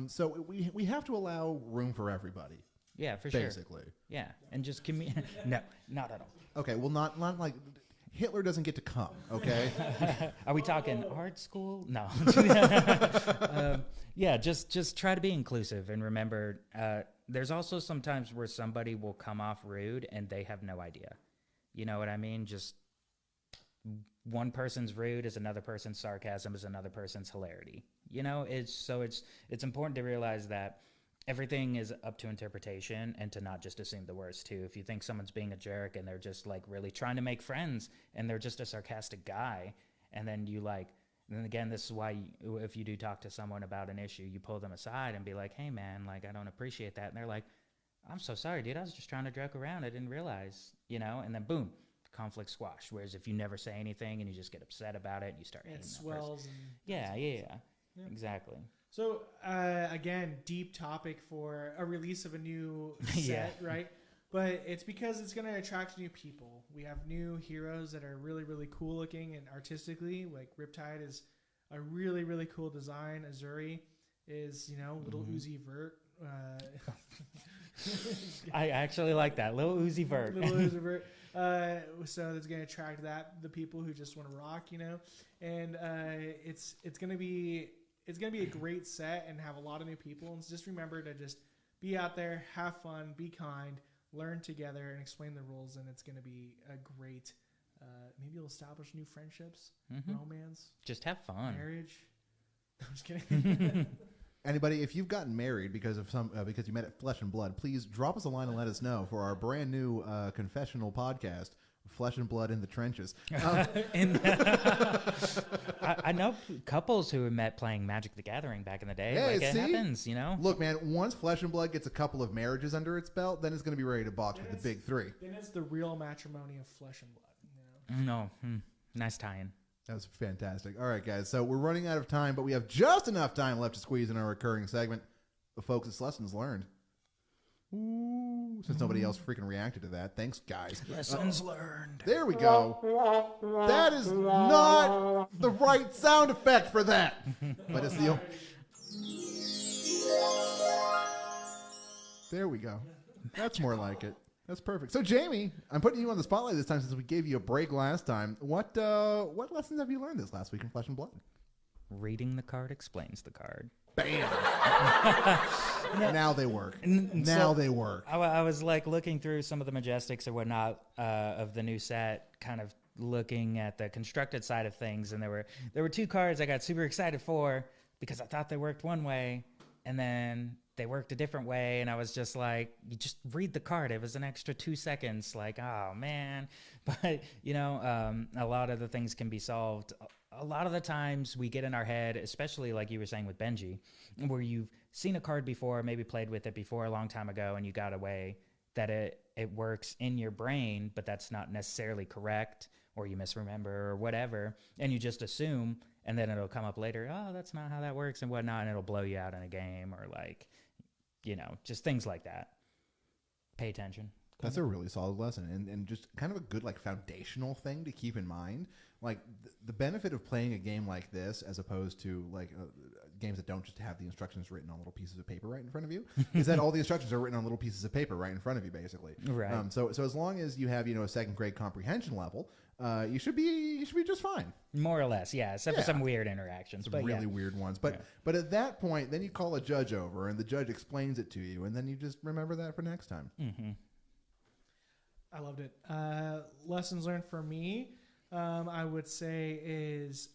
So we have to allow room for everybody, Yeah, for sure. basically. Yeah, and just no, not at all. Okay, well, not like Hitler doesn't get to come. Okay. Are we talking art school? No. Yeah, just try to be inclusive, and remember, there's also some times where somebody will come off rude and they have no idea. You know what I mean? Just one person's rude is another person's sarcasm is another person's hilarity. You know, it's important to realize that everything is up to interpretation, and to not just assume the worst too. If you think someone's being a jerk and they're just like really trying to make friends and they're just a sarcastic guy, and then you like, and then again, this is why if you do talk to someone about an issue, you pull them aside and be like, hey man, like I don't appreciate that. And they're like, I'm so sorry, dude. I was just trying to joke around. I didn't realize, you know, and then boom, conflict squash. Whereas if you never say anything and you just get upset about it, and you start hating it that person. swells. Yeah, exactly. So again, deep topic for a release of a new set, right? But it's because it's going to attract new people. We have new heroes that are really, really cool looking and artistically. Like Riptide is a really, really cool design. Azuri is, you know, little Uzi Vert. I actually like that. Little Uzi Vert. Little Uzi Vert. So it's going to attract the people who just want to rock, you know. And it's going to be a great set and have a lot of new people. And just remember to just be out there, have fun, be kind, learn together, and explain the rules. And it's going to be a great, maybe you'll establish new friendships, romance, just have fun. marriage. I'm just kidding. Anybody, if you've gotten married because you met at Flesh and Blood, please drop us a line and let us know for our brand new confessional podcast, Flesh and Blood in the Trenches. I know couples who met playing Magic the Gathering back in the day. Hey, like it see? happens, you know. Look, man, once Flesh and Blood gets a couple of marriages under its belt, then it's going to be ready to box with the big three. Then it's the real matrimony of flesh and blood. You know? No, nice tie-in. That was fantastic. All right, guys. So we're running out of time, but we have just enough time left to squeeze in our recurring segment. But folks, it's lessons learned. Ooh, since nobody else freaking reacted to that. Thanks, guys. Lessons learned. There we go. That is not the right sound effect for that. But it's the... There we go. That's more like it. That's perfect. So, Jamie, I'm putting you on the spotlight this time since we gave you a break last time. What lessons have you learned this last week in Flesh and Blood? Reading the card explains the card. Bam! Now they work. Now they work. I was like looking through some of the Majestics or whatnot of the new set, kind of looking at the constructed side of things, and there were two cards I got super excited for because I thought they worked one way, and then they worked a different way, and I was just like, you just read the card. It was an extra 2 seconds. Like, oh man. But you know, a lot of the things can be solved a lot of the times we get in our head, especially like you were saying with Benji, where you've seen a card before, maybe played with it before a long time ago, and you got away that it works in your brain, but that's not necessarily correct, or you misremember or whatever, and you just assume, and then it'll come up later, oh, that's not how that works and whatnot, and it'll blow you out in a game, or like, you know, just things like that. Pay attention. That's a really solid lesson, and just kind of a good like foundational thing to keep in mind. Like the benefit of playing a game like this, as opposed to like games that don't just have the instructions written on little pieces of paper right in front of you, is that all the instructions are written on little pieces of paper right in front of you, basically. Right. So as long as you have a second grade comprehension level, you should be just fine. More or less, yeah. Except for some weird interactions, Some really weird ones. But at that point, then you call a judge over, and the judge explains it to you, and then you just remember that for next time. Mm-hmm. I loved it. Lessons learned for me, I would say is,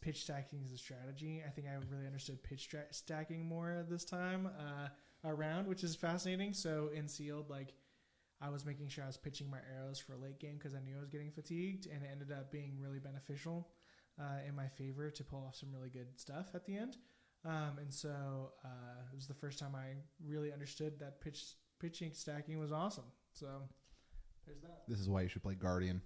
pitch stacking is a strategy. I think I really understood pitch stacking more this time around, which is fascinating. So in sealed, like I was making sure I was pitching my arrows for late game because I knew I was getting fatigued, and it ended up being really beneficial in my favor to pull off some really good stuff at the end. And so it was the first time I really understood that pitching stacking was awesome. So there's that. This is why you should play Guardian.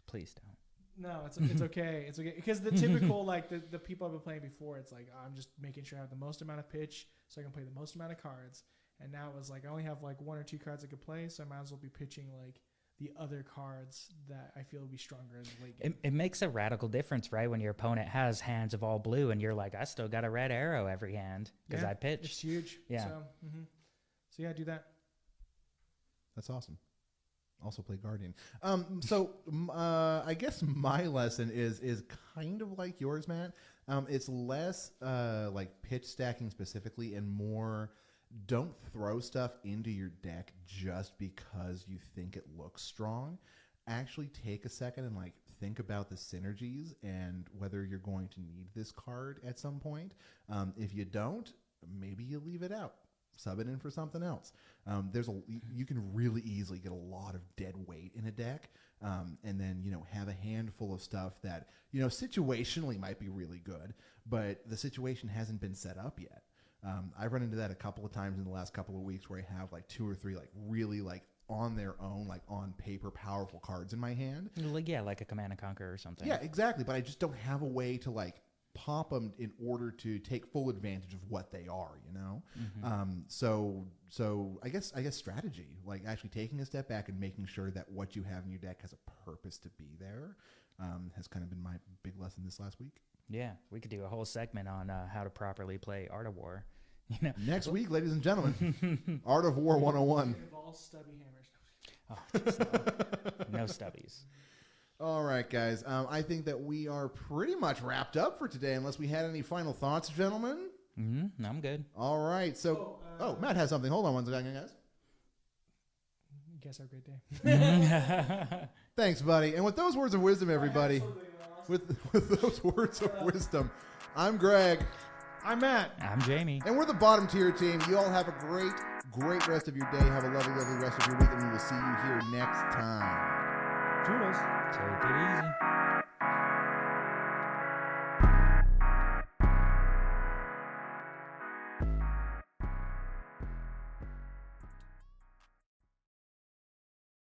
Please don't. No, it's okay. It's okay. Because the typical, like the people I've been playing before, it's like I'm just making sure I have the most amount of pitch so I can play the most amount of cards. And now it was like I only have like 1 or 2 cards I could play, so I might as well be pitching like the other cards that I feel will be stronger in the late game. It makes a radical difference, right? When your opponent has hands of all blue and you're like, I still got a red arrow every hand because I pitched. It's huge. Yeah. So yeah, do that. That's awesome. Also play Guardian. I guess my lesson is kind of like yours, Matt. It's less like pitch stacking specifically and more don't throw stuff into your deck just because you think it looks strong. Actually take a second and like think about the synergies and whether you're going to need this card at some point. If you don't, maybe you leave it out. Sub it in for something else. You can really easily get a lot of dead weight in a deck, and then have a handful of stuff that situationally might be really good, but the situation hasn't been set up yet. I've run into that a couple of times in the last couple of weeks where I have like 2 or 3 like really like on their own, like on paper powerful cards in my hand. Like a Command and Conquer or something. Yeah, exactly. But I just don't have a way to like pop them in order to take full advantage of what they are, So I guess strategy, like actually taking a step back and making sure that what you have in your deck has a purpose to be there, has kind of been my big lesson this last week. Yeah, we could do a whole segment on how to properly play Art of War. Next week, ladies and gentlemen, Art of War 101. All stubby hammers. Oh, no stubbies. All right, guys. I think that we are pretty much wrapped up for today, unless we had any final thoughts, gentlemen. I'm good. All right. So, Matt has something. Hold on one second, guys. You guys have a great day. Thanks, buddy. And with those words of wisdom, everybody, with those words of wisdom, I'm Greg. I'm Matt. I'm Jamie. And we're the bottom tier team. You all have a great rest of your day. Have a lovely, lovely rest of your week, and we will see you here next time. Toodles. Take it easy.